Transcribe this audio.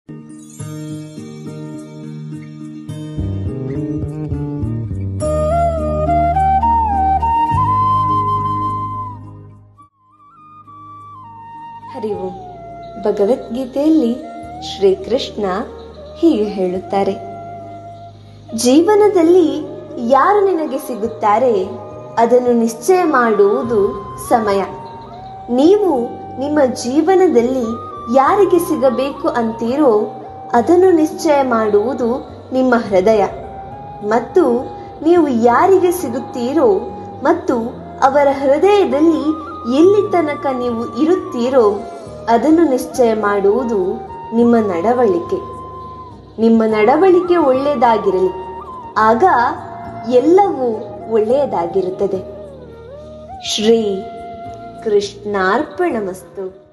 ಹರಿ ಓಂ. ಭಗವದ್ಗೀತೆಯಲ್ಲಿ ಶ್ರೀಕೃಷ್ಣ ಹೀಗೆ ಹೇಳುತ್ತಾರೆ, ಜೀವನದಲ್ಲಿ ಯಾರು ನಿನಗೆ ಸಿಗುತ್ತಾರೆ ಅದನ್ನು ನಿಶ್ಚಯ ಮಾಡುವುದು ಸಮಯ. ನೀವು ನಿಮ್ಮ ಜೀವನದಲ್ಲಿ ಯಾರಿಗೆ ಸಿಗಬೇಕು ಅಂತೀರೋ ಅದನ್ನು ನಿಶ್ಚಯ ಮಾಡುವುದು ನಿಮ್ಮ ಹೃದಯ. ಮತ್ತು ನೀವು ಯಾರಿಗೆ ಸಿಗುತ್ತೀರೋ ಮತ್ತು ಅವರ ಹೃದಯದಲ್ಲಿ ಎಲ್ಲಿ ತನಕ ನೀವು ಇರುತ್ತೀರೋ ಅದನ್ನು ನಿಶ್ಚಯ ಮಾಡುವುದು ನಿಮ್ಮ ನಡವಳಿಕೆ. ನಿಮ್ಮ ನಡವಳಿಕೆ ಒಳ್ಳೆಯದಾಗಿರಲಿ, ಆಗ ಎಲ್ಲವೂ ಒಳ್ಳೆಯದಾಗಿರುತ್ತದೆ. ಶ್ರೀ ಕೃಷ್ಣಾರ್ಪಣಮಸ್ತು.